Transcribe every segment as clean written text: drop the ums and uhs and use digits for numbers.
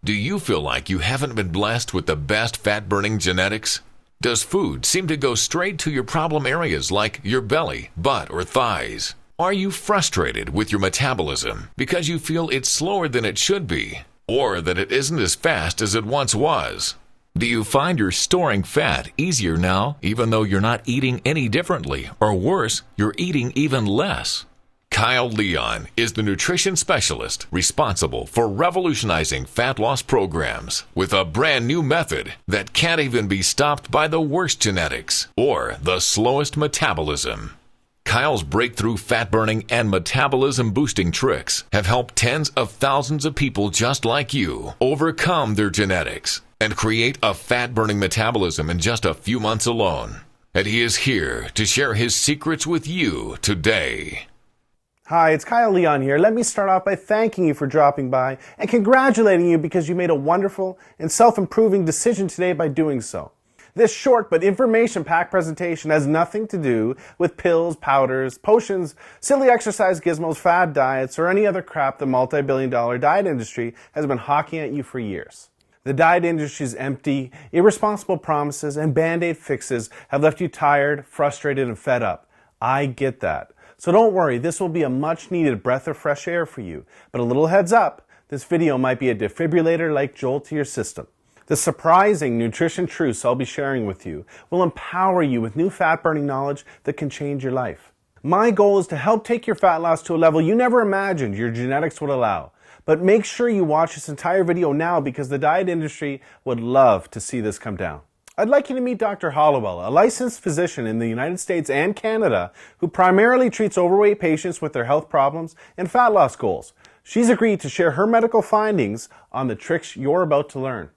Do you feel like you haven't been blessed with the best fat-burning genetics? Does food seem to go straight to your problem areas like your belly, butt, or thighs? Are you frustrated with your metabolism because you feel it's slower than it should be, or that it isn't as fast as it once was? Do you find you're storing fat easier now, even though you're not eating any differently, or worse, you're eating even less? Kyle Leon is the nutrition specialist responsible for revolutionizing fat loss programs with a brand new method that can't even be stopped by the worst genetics or the slowest metabolism. Kyle's breakthrough fat-burning and metabolism-boosting tricks have helped tens of thousands of people just like you overcome their genetics and create a fat-burning metabolism in just a few months alone. And he is here to share his secrets with you today. Hi, it's Kyle Leon here. Let me start off by thanking you for dropping by and congratulating you because you made a wonderful and self-improving decision today by doing so. This short but information-packed presentation has nothing to do with pills, powders, potions, silly exercise gizmos, fad diets, or any other crap the multi-billion-dollar diet industry has been hawking at you for years. The diet industry's empty, irresponsible promises and band-aid fixes have left you tired, frustrated, and fed up. I get that. So don't worry, this will be a much-needed breath of fresh air for you. But a little heads up, this video might be a defibrillator-like jolt to your system. The surprising nutrition truths I'll be sharing with you will empower you with new fat-burning knowledge that can change your life. My goal is to help take your fat loss to a level you never imagined your genetics would allow. But make sure you watch this entire video now because the diet industry would love to see this come down. I'd like you to meet Dr. Hollowell, a licensed physician in the United States and Canada who primarily treats overweight patients with their health problems and fat loss goals. She's agreed to share her medical findings on the tricks you're about to learn.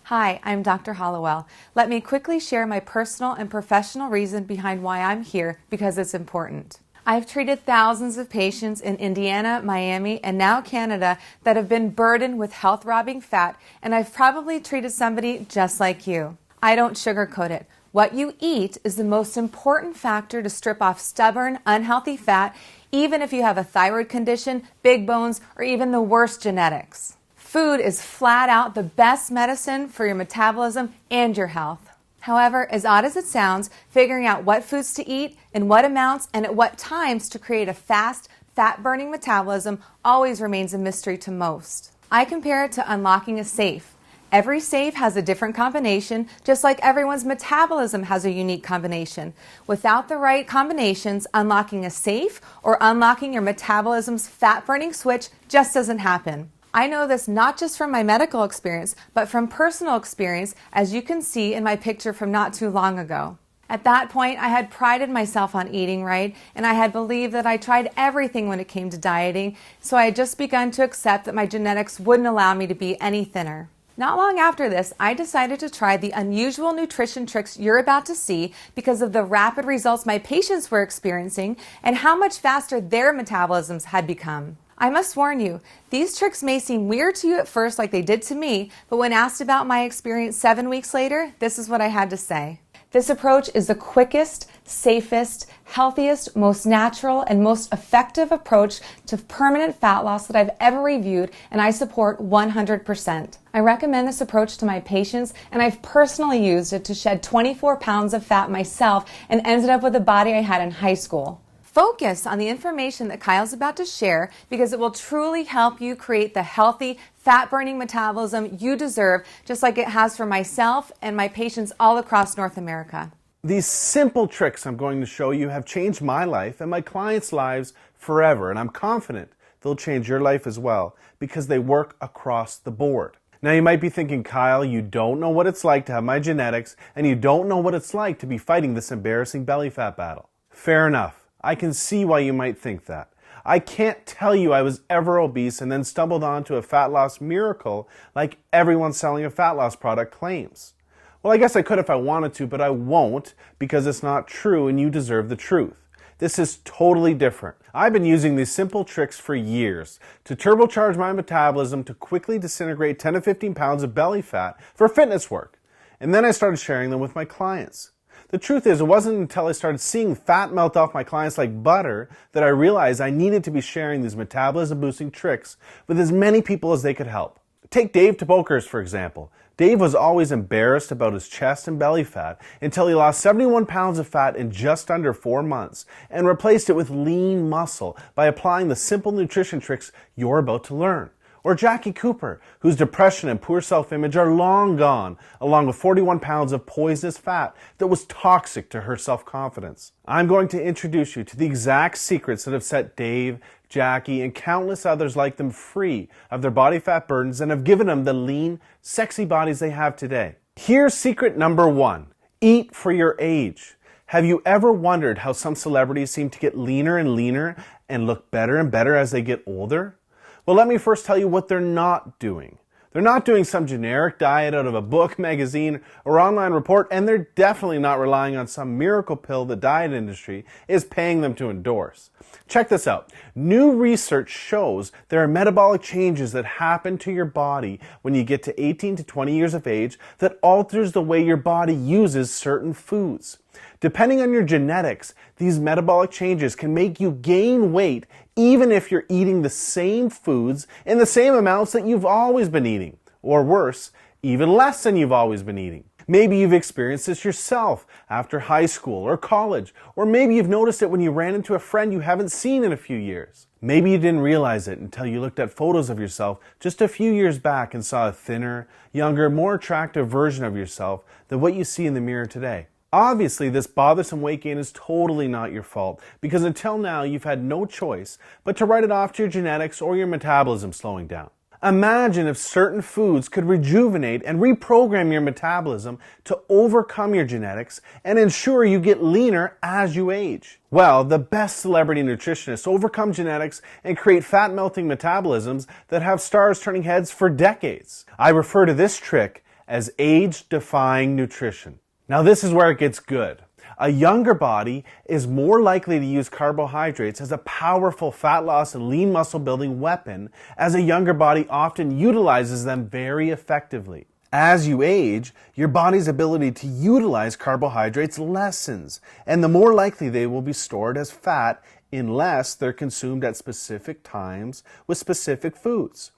Hi, I'm Dr. Hollowell. Let me quickly share my personal and professional reason behind why I'm here because it's important. I've treated thousands of patients in Indiana, Miami, and now Canada that have been burdened with health-robbing fat, and I've probably treated somebody just like you. I don't sugarcoat it. What you eat is the most important factor to strip off stubborn, unhealthy fat, even if you have a thyroid condition, big bones, or even the worst genetics. Food is flat out the best medicine for your metabolism and your health. However, as odd as it sounds, figuring out what foods to eat, in what amounts, and at what times to create a fast, fat-burning metabolism always remains a mystery to most. I compare it to unlocking a safe. Every safe has a different combination, just like everyone's metabolism has a unique combination. Without the right combinations, unlocking a safe or unlocking your metabolism's fat-burning switch just doesn't happen. I know this not just from my medical experience, but from personal experience, as you can see in my picture from not too long ago. At that point, I had prided myself on eating right, and I had believed that I tried everything when it came to dieting, so I had just begun to accept that my genetics wouldn't allow me to be any thinner. Not long after this, I decided to try the unusual nutrition tricks you're about to see because of the rapid results my patients were experiencing and how much faster their metabolisms had become. I must warn you, these tricks may seem weird to you at first like they did to me, but when asked about my experience 7 weeks later, this is what I had to say. This approach is the quickest, safest, healthiest, most natural, and most effective approach to permanent fat loss that I've ever reviewed, and I support 100%. I recommend this approach to my patients, and I've personally used it to shed 24 pounds of fat myself and ended up with the body I had in high school. Focus on the information that Kyle's about to share because it will truly help you create the healthy, fat-burning metabolism you deserve, just like it has for myself and my patients all across North America. These simple tricks I'm going to show you have changed my life and my clients' lives forever, and I'm confident they'll change your life as well because they work across the board. Now you might be thinking, Kyle, you don't know what it's like to have my genetics, and you don't know what it's like to be fighting this embarrassing belly fat battle. Fair enough. I can see why you might think that. I can't tell you I was ever obese and then stumbled onto a fat loss miracle like everyone selling a fat loss product claims. Well, I guess I could if I wanted to, but I won't because it's not true and you deserve the truth. This is totally different. I've been using these simple tricks for years to turbocharge my metabolism to quickly disintegrate 10 to 15 pounds of belly fat for fitness work. And then I started sharing them with my clients. The truth is, it wasn't until I started seeing fat melt off my clients like butter that I realized I needed to be sharing these metabolism-boosting tricks with as many people as they could help. Take Dave Tobokers, for example. Dave was always embarrassed about his chest and belly fat until he lost 71 pounds of fat in just under 4 months and replaced it with lean muscle by applying the simple nutrition tricks you're about to learn. Or Jackie Cooper, whose depression and poor self-image are long gone, along with 41 pounds of poisonous fat that was toxic to her self-confidence. I'm going to introduce you to the exact secrets that have set Dave, Jackie, and countless others like them free of their body fat burdens and have given them the lean, sexy bodies they have today. Here's secret number 1. Eat for your age. Have you ever wondered how some celebrities seem to get leaner and leaner and look better and better as they get older? Well, let me first tell you what they're not doing. They're not doing some generic diet out of a book, magazine, or online report, and they're definitely not relying on some miracle pill the diet industry is paying them to endorse. Check this out. New research shows there are metabolic changes that happen to your body when you get to 18 to 20 years of age that alters the way your body uses certain foods. Depending on your genetics, these metabolic changes can make you gain weight even if you're eating the same foods in the same amounts that you've always been eating. Or worse, even less than you've always been eating. Maybe you've experienced this yourself after high school or college, or maybe you've noticed it when you ran into a friend you haven't seen in a few years. Maybe you didn't realize it until you looked at photos of yourself just a few years back and saw a thinner, younger, more attractive version of yourself than what you see in the mirror today. Obviously, this bothersome weight gain is totally not your fault because until now you've had no choice but to write it off to your genetics or your metabolism slowing down. Imagine if certain foods could rejuvenate and reprogram your metabolism to overcome your genetics and ensure you get leaner as you age. Well, the best celebrity nutritionists overcome genetics and create fat-melting metabolisms that have stars turning heads for decades. I refer to this trick as age-defying nutrition. Now this is where it gets good. A younger body is more likely to use carbohydrates as a powerful fat loss and lean muscle building weapon, as a younger body often utilizes them very effectively. As you age, your body's ability to utilize carbohydrates lessens, and the more likely they will be stored as fat unless they're consumed at specific times with specific foods.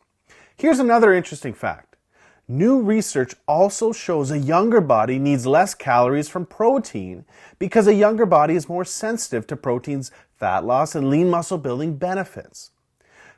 Here's another interesting fact. New research also shows a younger body needs less calories from protein because a younger body is more sensitive to protein's fat loss and lean muscle building benefits.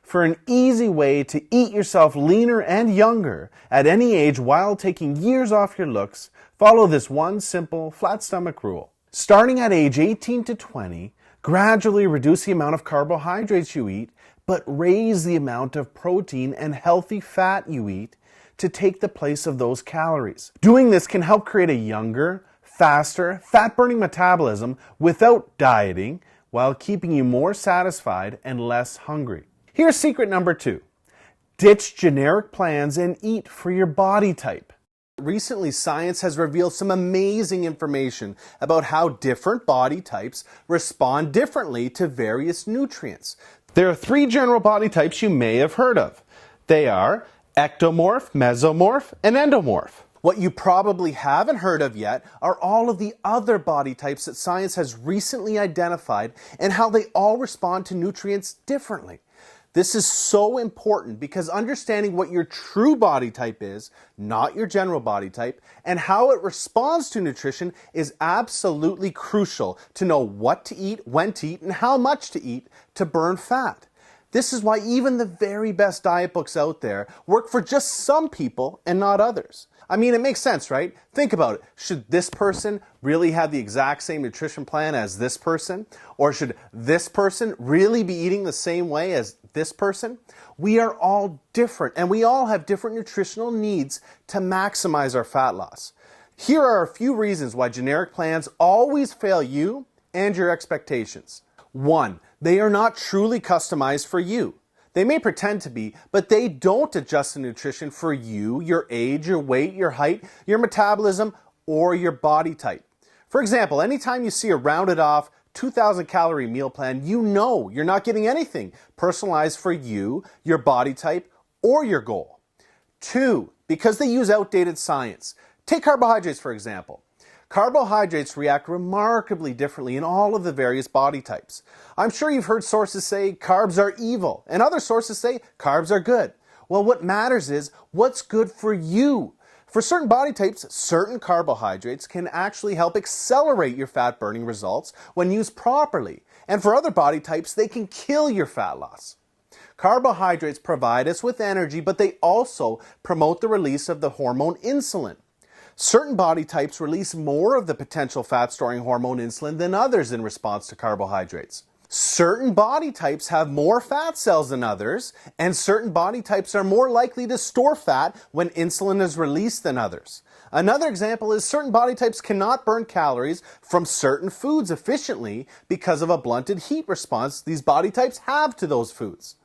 For an easy way to eat yourself leaner and younger at any age while taking years off your looks, follow this one simple flat stomach rule. Starting at age 18 to 20, gradually reduce the amount of carbohydrates you eat, but raise the amount of protein and healthy fat you eat to take the place of those calories. Doing this can help create a younger, faster, fat-burning metabolism without dieting while keeping you more satisfied and less hungry. Here's secret number 2. Ditch generic plans and eat for your body type. Recently, science has revealed some amazing information about how different body types respond differently to various nutrients. There are 3 general body types you may have heard of. They are ectomorph, mesomorph, and endomorph. What you probably haven't heard of yet are all of the other body types that science has recently identified and how they all respond to nutrients differently. This is so important because understanding what your true body type is, not your general body type, and how it responds to nutrition is absolutely crucial to know what to eat, when to eat, and how much to eat to burn fat. This is why even the very best diet books out there work for just some people and not others. I mean, it makes sense, right? Think about it. Should this person really have the exact same nutrition plan as this person? Or should this person really be eating the same way as this person? We are all different, and we all have different nutritional needs to maximize our fat loss. Here are a few reasons why generic plans always fail you and your expectations. 1, they are not truly customized for you. They may pretend to be, but they don't adjust the nutrition for you, your age, your weight, your height, your metabolism, or your body type. For example, anytime you see a rounded off 2,000 calorie meal plan, you know you're not getting anything personalized for you, your body type, or your goal. 2, because they use outdated science. Take carbohydrates, for example. Carbohydrates react remarkably differently in all of the various body types. I'm sure you've heard sources say carbs are evil, and other sources say carbs are good. Well, what matters is what's good for you. For certain body types, certain carbohydrates can actually help accelerate your fat burning results when used properly. And for other body types, they can kill your fat loss. Carbohydrates provide us with energy, but they also promote the release of the hormone insulin. Certain body types release more of the potential fat-storing hormone insulin than others in response to carbohydrates. Certain body types have more fat cells than others, and certain body types are more likely to store fat when insulin is released than others. Another example is certain body types cannot burn calories from certain foods efficiently because of a blunted heat response these body types have to those foods.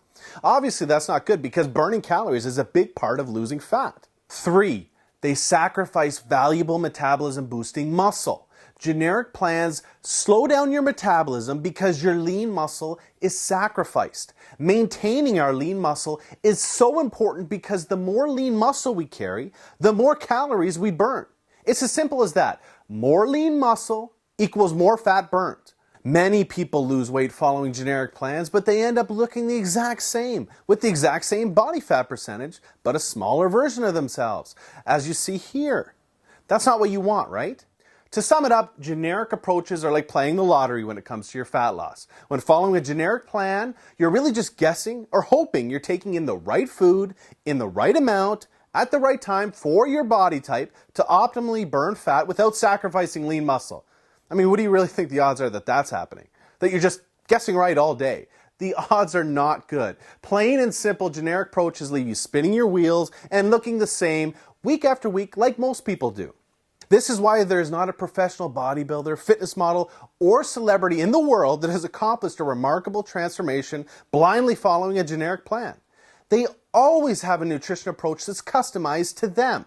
Obviously, that's not good because burning calories is a big part of losing fat. 3. They sacrifice valuable metabolism-boosting muscle. Generic plans slow down your metabolism because your lean muscle is sacrificed. Maintaining our lean muscle is so important because the more lean muscle we carry, the more calories we burn. It's as simple as that. More lean muscle equals more fat burned. Many people lose weight following generic plans, but they end up looking the exact same, with the exact same body fat percentage, but a smaller version of themselves, as you see here. That's not what you want, right? To sum it up, generic approaches are like playing the lottery when it comes to your fat loss. When following a generic plan, you're really just guessing or hoping you're taking in the right food, in the right amount, at the right time for your body type to optimally burn fat without sacrificing lean muscle. I mean, what do you really think the odds are that that's happening? That you're just guessing right all day? The odds are not good. Plain and simple generic approaches leave you spinning your wheels and looking the same week after week like most people do. This is why there is not a professional bodybuilder, fitness model, or celebrity in the world that has accomplished a remarkable transformation blindly following a generic plan. They always have a nutrition approach that's customized to them.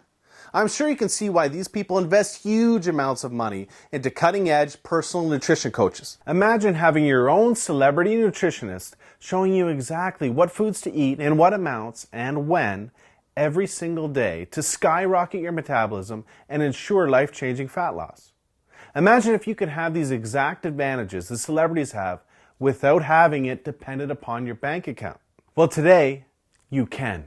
I'm sure you can see why these people invest huge amounts of money into cutting-edge personal nutrition coaches. Imagine having your own celebrity nutritionist showing you exactly what foods to eat in what amounts and when every single day to skyrocket your metabolism and ensure life-changing fat loss. Imagine if you could have these exact advantages the celebrities have without having it dependent upon your bank account. Well, today, you can.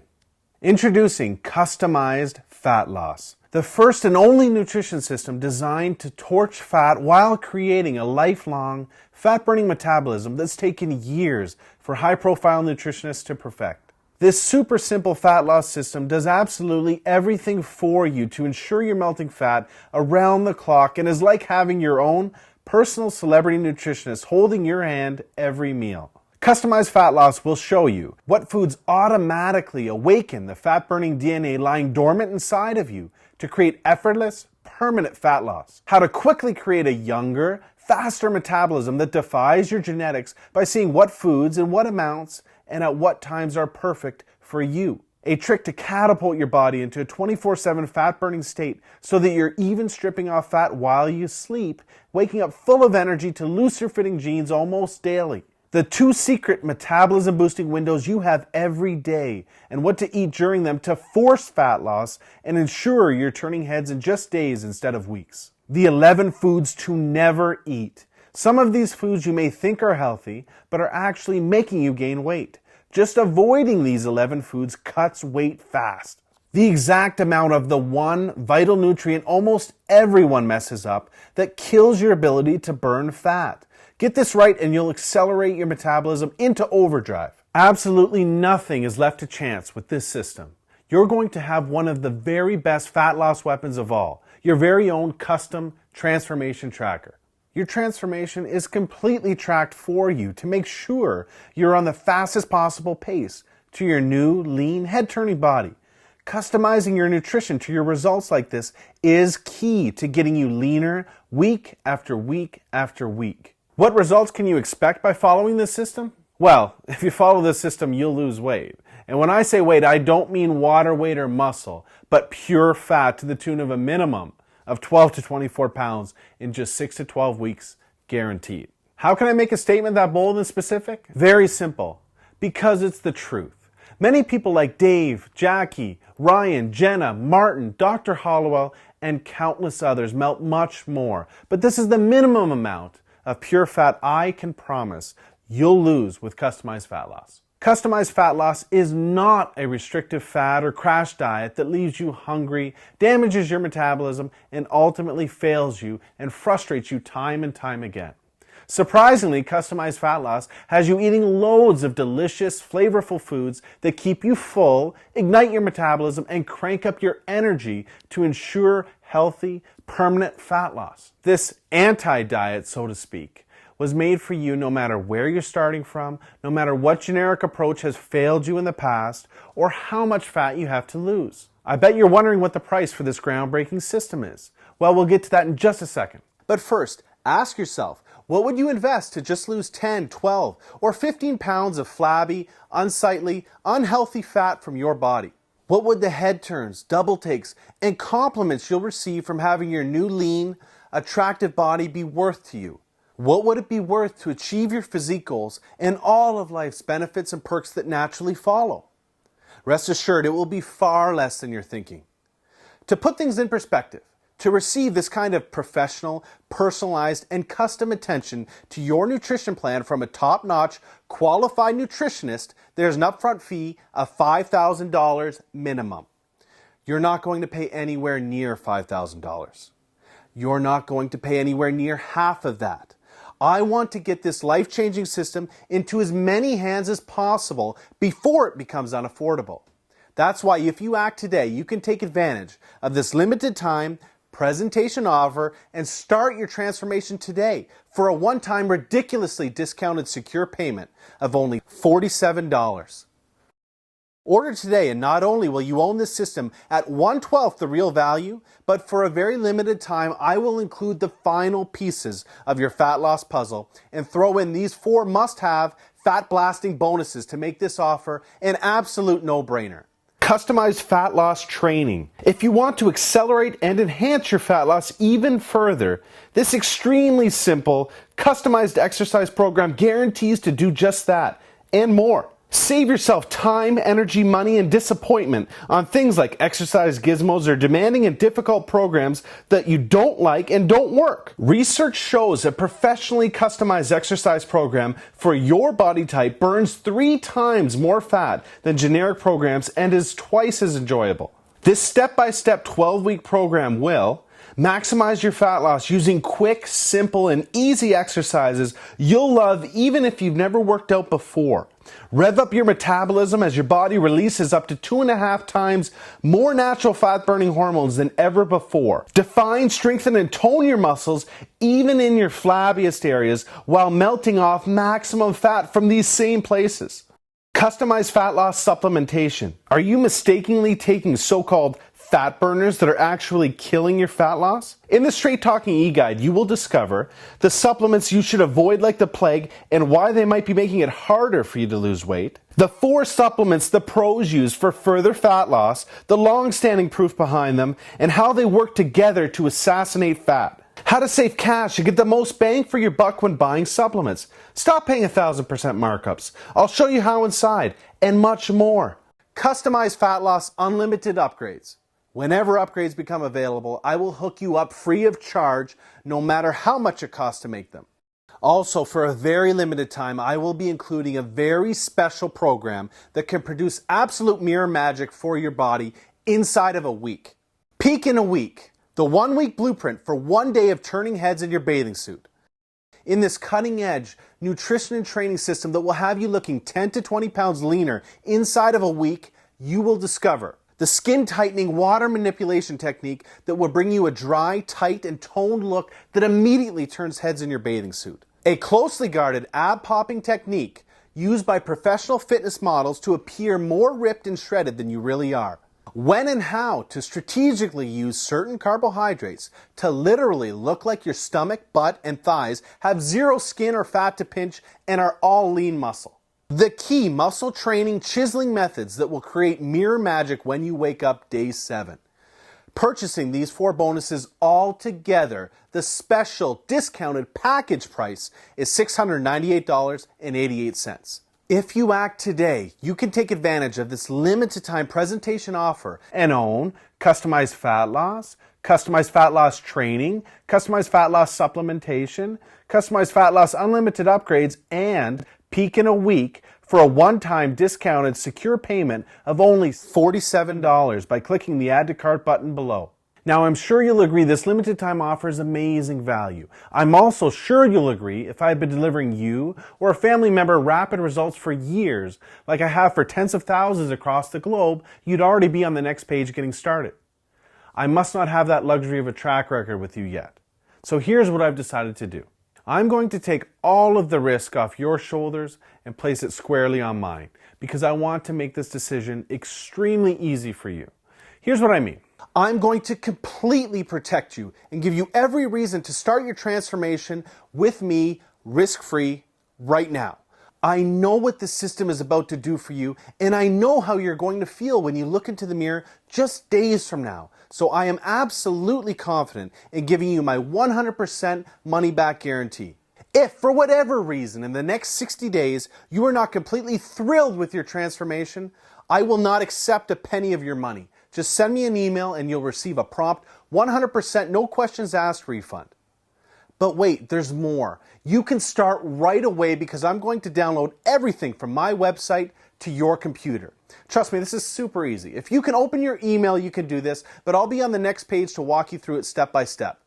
Introducing Customized Fat Loss, the first and only nutrition system designed to torch fat while creating a lifelong fat-burning metabolism that's taken years for high-profile nutritionists to perfect. This super simple fat loss system does absolutely everything for you to ensure you're melting fat around the clock and is like having your own personal celebrity nutritionist holding your hand every meal. Customized Fat Loss will show you what foods automatically awaken the fat-burning DNA lying dormant inside of you to create effortless, permanent fat loss. How to quickly create a younger, faster metabolism that defies your genetics by seeing what foods and what amounts and at what times are perfect for you. A trick to catapult your body into a 24/7 fat-burning state so that you're even stripping off fat while you sleep, waking up full of energy to looser-fitting jeans almost daily. The 2 secret metabolism-boosting windows you have every day and what to eat during them to force fat loss and ensure you're turning heads in just days instead of weeks. The 11 foods to never eat. Some of these foods you may think are healthy, but are actually making you gain weight. Just avoiding these 11 foods cuts weight fast. The exact amount of the one vital nutrient almost everyone messes up that kills your ability to burn fat. Get this right and you'll accelerate your metabolism into overdrive. Absolutely nothing is left to chance with this system. You're going to have one of the very best fat loss weapons of all, your very own custom transformation tracker. Your transformation is completely tracked for you to make sure you're on the fastest possible pace to your new, lean, head-turning body. Customizing your nutrition to your results like this is key to getting you leaner week after week after week. What results can you expect by following this system? Well, if you follow this system, you'll lose weight. And when I say weight, I don't mean water weight or muscle, but pure fat to the tune of a minimum of 12 to 24 pounds in just 6 to 12 weeks, guaranteed. How can I make a statement that bold and specific? Very simple. Because it's the truth. Many people like Dave, Jackie, Ryan, Jenna, Martin, Dr. Hollowell, and countless others melt much more. But this is the minimum amount of pure fat I can promise you'll lose with Customized Fat Loss. Customized fat loss is not a restrictive fad or crash diet that leaves you hungry, damages your metabolism, and ultimately fails you and frustrates you time and time again. Surprisingly, customized fat loss has you eating loads of delicious, flavorful foods that keep you full, ignite your metabolism, and crank up your energy to ensure healthy, permanent fat loss. This anti-diet, so to speak, was made for you no matter where you're starting from, no matter what generic approach has failed you in the past, or how much fat you have to lose. I bet you're wondering what the price for this groundbreaking system is. Well, we'll get to that in just a second. But first, ask yourself, what would you invest to just lose 10, 12, or 15 pounds of flabby, unsightly, unhealthy fat from your body? What would the head turns, double takes, and compliments you'll receive from having your new lean, attractive body be worth to you? What would it be worth to achieve your physique goals and all of life's benefits and perks that naturally follow? Rest assured, it will be far less than you're thinking. To put things in perspective, to receive this kind of professional, personalized, and custom attention to your nutrition plan from a top-notch, qualified nutritionist, there's an upfront fee of $5,000 minimum. You're not going to pay anywhere near $5,000. You're not going to pay anywhere near half of that. I want to get this life-changing system into as many hands as possible before it becomes unaffordable. That's why if you act today, you can take advantage of this limited time presentation offer and start your transformation today for a one-time ridiculously discounted secure payment of only $47. Order today, and not only will you own this system at 1/12 the real value, but for a very limited time, I will include the final pieces of your fat loss puzzle and throw in these 4 must-have fat-blasting bonuses to make this offer an absolute no-brainer. Customized fat loss training. If you want to accelerate and enhance your fat loss even further, this extremely simple, customized exercise program guarantees to do just that and more. Save yourself time, energy, money, and disappointment on things like exercise gizmos or demanding and difficult programs that you don't like and don't work. Research shows a professionally customized exercise program for your body type burns 3 times more fat than generic programs and is twice as enjoyable. This step-by-step 12-week program will maximize your fat loss using quick, simple, and easy exercises you'll love even if you've never worked out before. Rev up your metabolism as your body releases up to 2.5 times more natural fat-burning hormones than ever before. Define, strengthen, and tone your muscles even in your flabbiest areas while melting off maximum fat from these same places. Customized fat loss supplementation. Are you mistakenly taking so-called fat burners that are actually killing your fat loss? In the Straight Talking e-guide, you will discover the supplements you should avoid like the plague and why they might be making it harder for you to lose weight. The 4 supplements the pros use for further fat loss, the long-standing proof behind them, and how they work together to assassinate fat. How to save cash and get the most bang for your buck when buying supplements. Stop paying 1,000% markups. I'll show you how inside, and much more. Customized fat loss unlimited upgrades. Whenever upgrades become available, I will hook you up free of charge, no matter how much it costs to make them. Also, for a very limited time, I will be including a very special program that can produce absolute mirror magic for your body inside of a week. Peak in a Week, the 1-week blueprint for 1 day of turning heads in your bathing suit. In this cutting-edge nutrition and training system that will have you looking 10 to 20 pounds leaner inside of a week, you will discover the skin-tightening water manipulation technique that will bring you a dry, tight, and toned look that immediately turns heads in your bathing suit. A closely guarded ab-popping technique used by professional fitness models to appear more ripped and shredded than you really are. When and how to strategically use certain carbohydrates to literally look like your stomach, butt, and thighs have zero skin or fat to pinch and are all lean muscle. The key muscle training chiseling methods that will create mirror magic when you wake up day 7. Purchasing these 4 bonuses all together, the special discounted package price is $698.88. If you act today, you can take advantage of this limited time presentation offer and own customized fat loss training, customized fat loss supplementation, customized fat loss unlimited upgrades, and peak in a week for a one-time discounted secure payment of only $47 by clicking the Add to Cart button below. Now, I'm sure you'll agree this limited time offer is amazing value. I'm also sure you'll agree if I had been delivering you or a family member rapid results for years, like I have for tens of thousands across the globe, you'd already be on the next page getting started. I must not have that luxury of a track record with you yet. So here's what I've decided to do. I'm going to take all of the risk off your shoulders and place it squarely on mine, because I want to make this decision extremely easy for you. Here's what I mean. I'm going to completely protect you and give you every reason to start your transformation with me, risk-free, right now. I know what the system is about to do for you, and I know how you're going to feel when you look into the mirror just days from now. So I am absolutely confident in giving you my 100% money-back guarantee. If, for whatever reason, in the next 60 days, you are not completely thrilled with your transformation, I will not accept a penny of your money. Just send me an email and you'll receive a prompt 100% no questions asked refund. But wait, there's more. You can start right away because I'm going to download everything from my website to your computer. Trust me, this is super easy. If you can open your email, you can do this, but I'll be on the next page to walk you through it step by step.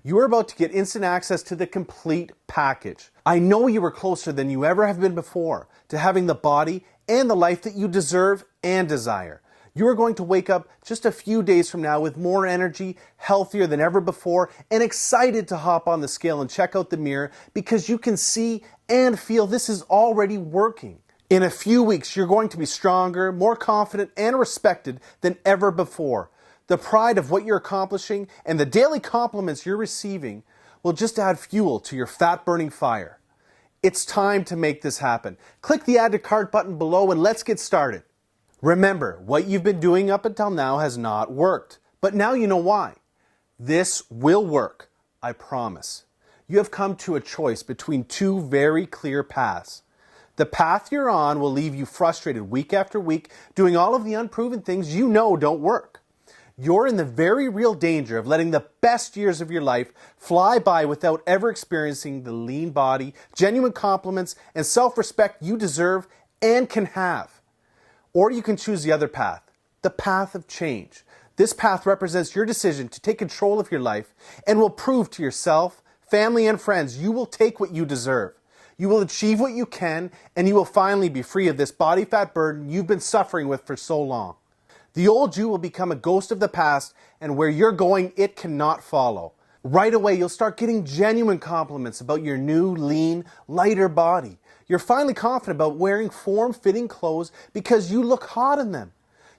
You are about to get instant access to the complete package. I know you are closer than you ever have been before to having the body and the life that you deserve and desire. You are going to wake up just a few days from now with more energy, healthier than ever before, and excited to hop on the scale and check out the mirror because you can see and feel this is already working. In a few weeks, you're going to be stronger, more confident, and respected than ever before. The pride of what you're accomplishing and the daily compliments you're receiving will just add fuel to your fat-burning fire. It's time to make this happen. Click the Add to Cart button below and let's get started. Remember, what you've been doing up until now has not worked, but now you know why. This will work, I promise. You have come to a choice between two very clear paths. The path you're on will leave you frustrated week after week, doing all of the unproven things you know don't work. You're in the very real danger of letting the best years of your life fly by without ever experiencing the lean body, genuine compliments, and self-respect you deserve and can have. Or you can choose the other path, the path of change. This path represents your decision to take control of your life and will prove to yourself, family, and friends you will take what you deserve. You will achieve what you can, and you will finally be free of this body fat burden you've been suffering with for so long. The old you will become a ghost of the past, and where you're going, it cannot follow. Right away, you'll start getting genuine compliments about your new, lean, lighter body. You're finally confident about wearing form-fitting clothes because you look hot in them.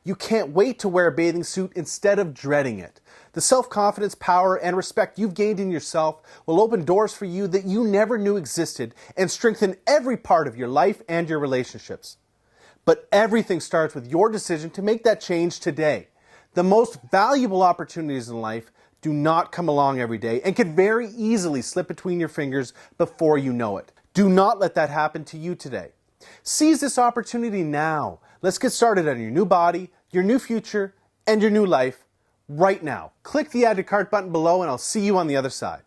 You can't wait to wear a bathing suit instead of dreading it. The self-confidence, power, and respect you've gained in yourself will open doors for you that you never knew existed and strengthen every part of your life and your relationships. But everything starts with your decision to make that change today. The most valuable opportunities in life do not come along every day and can very easily slip between your fingers before you know it. Do not let that happen to you today. Seize this opportunity now. Let's get started on your new body, your new future, and your new life right now. Click the Add to Cart button below and I'll see you on the other side.